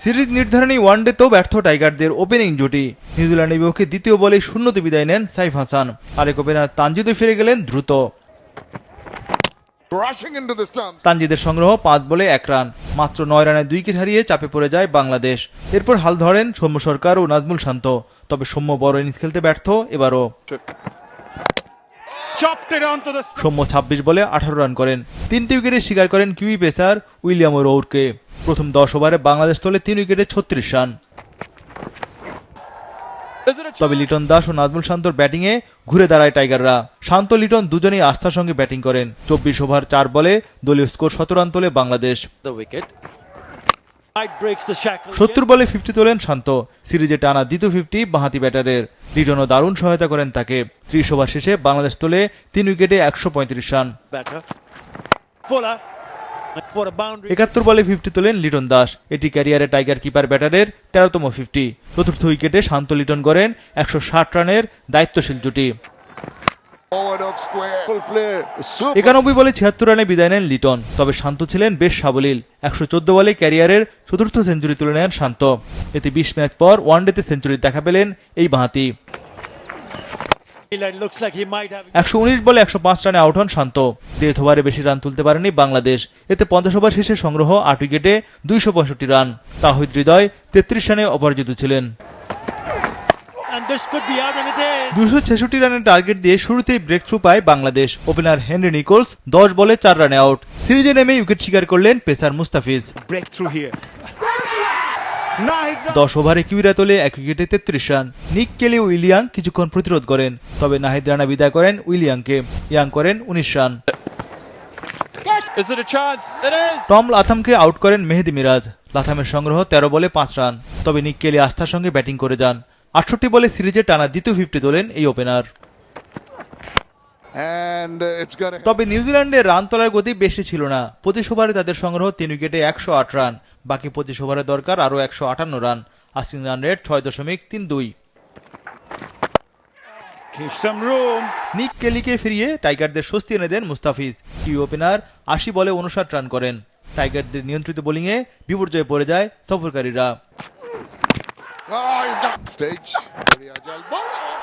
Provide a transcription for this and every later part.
Series নির্ধারণী ওয়ানডেতেও ব্যর্থ টাইগারদের ওপেনিং জুটি। নিউজিল্যান্ডের বিপক্ষে দ্বিতীয় বলে শূন্যতে বিদায় নেন সাইফ হাসান। আরেক ওপেনার তানজিদও ফিরে গেলেন দ্রুত। তানজিদের সংগ্রহ 5 বলে 1 রান, মাত্র 9 রানে 2 উইকেট হারিয়ে চাপে পড়ে যায় বাংলাদেশ। এরপর হাল ধরেন সৌম্য সরকার ও নাজমুল শান্ত, তবে সৌম্য বড় ইনিংস খেলতে ব্যর্থ এবারও। সৌম্য 26 বলে 18 রান করেন, 3টি উইকেটে শিকার করেন কিউই পেসার উইলিয়াম রৌরকে। প্রথম 10 ওভারে বাংলাদেশ তোলে 3 উইকেটে 36 রান। তবে লিটন দাস ও নাজমুল শান্তর ব্যাটিংয়ে ঘুরে দাঁড়ায় টাইগাররা। শান্ত লিটন দুজনেই আস্থার সঙ্গে ব্যাটিং করেন। 24 ওভার 4 বলে দলীয় স্কোর 17 রান তোলে বাংলাদেশ। 70 বলে 50 তোলেন শান্ত। সিরিজে টানা দ্বিতীয় 50 বাঁহাতি ব্যাটারের। লিটনও দারুণ সহায়তা করেন তাকে। 30 ওভার শেষে বাংলাদেশ তোলে 3 উইকেটে 135 রান। 71 বলে 50 তোলেন লিটন দাস। এটি ক্যারিয়ারে টাইগার কিপার ব্যাটারের 13তম 50। চতুর্থ উইকেটে শান্ত লিটন করেন 160 রানের দায়িত্বশীল জুটি। 91 বলে 76 রানে বিদায় নেন লিটন, তবে শান্ত ছিলেন বেশ সাবলীল। 114 বলে ক্যারিয়ারের চতুর্থ সেঞ্চুরি তুলে নেন শান্ত। এতে 20 ম্যাচ পর ওয়ানডেতে সেঞ্চুরির দেখা পেলেন এই বাঁহাতি। 119 বলে 105 রানে আউট হন শান্ত। 1.5 ওভারে বেশি রান তুলতে পারেনি বাংলাদেশ। এতে 50 ওভার শেষে সংগ্রহ 8 উইকেটে 265 রান। তাহিদ হৃদয় 33 রানে অপরাজিত ছিলেন। 266 রানের টার্গেট দিয়ে শুরুতেই ব্রেক থ্রু পায় বাংলাদেশ। ওপেনার হেনরি নিকোলস 10 বলে 4 রানে আউট। সিরিজে নেমে উইকেট শিকার করলেন পেসার মুস্তাফিজ। 10 ওভারে কিউইরা তোলে 1 উইকেটে 33 রান। নিক কেলি ও ইলিয়াং কিছুক্ষণ প্রতিরোধ করেন, তবে নাহিদ রানা বিদায় করেন উইলিয়াংকে। ইয়াং করেন 19 রান। টম লাথামকে আউট করেন মেহেদি মিরাজ। লাথামের সংগ্রহ 13 বলে 5 রান, তবে নিক কেলি আস্থার সঙ্গে ব্যাটিং করে যান। 68 বলে সিরিজে টানা দ্বিতীয় 50 তোলেন এই ওপেনার। তবে নিউজিল্যান্ডের রান তোলার গতি বেশি ছিল না। 25 ওভারে তাদের সংগ্রহ 3 উইকেটে 108 রান। বাকি 25 ওভারে দরকার আরও 158 রান। Asking run rate 6.32। নিক কেলিকে ফিরিয়ে টাইগারদের স্বস্তি এনে দেন মুস্তাফিজ। কিউ ওপেনার 80 বলে 59 রান করেন। টাইগারদের নিয়ন্ত্রিত বোলিংয়ে বিপর্যয়ে পড়ে যায় সফরকারীরা।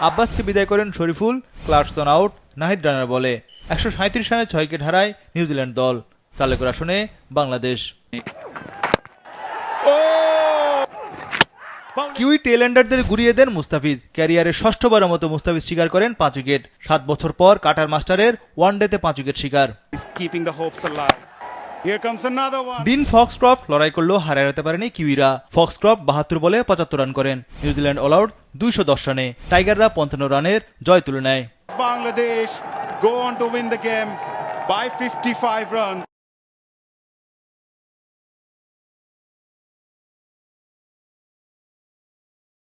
আব্বাসকে বিদায় করেন শরীফুল, ক্লার্কসন আউট নাহিদ রানার বলে। 137 রানে 6 উইকেট হারায় নিউজিল্যান্ড দল। চালকের আসনে বাংলাদেশ। কিউই টেলএন্ডারদের গুড়িয়ে দেন মুস্তাফিজ। ক্যারিয়ারের ষষ্ঠবারের মতো মুস্তাফিজ শিকার করেন 5 উইকেট। 7 বছর পর কাটার মাস্টারের ওয়ানডেতে 5 উইকেট শিকার। ডিন ফক্সক্রফট লড়াই করলেও হারিয়ে যেতে পারেনি কিউইরা। ফক্সক্রফট 72 বলে 75 রান করেন। নিউজিল্যান্ড অল আউট 210 রানে। টাইগাররা 55 রানের জয় তুলে নেয়। Bangladesh go on to win the game by 55 runs.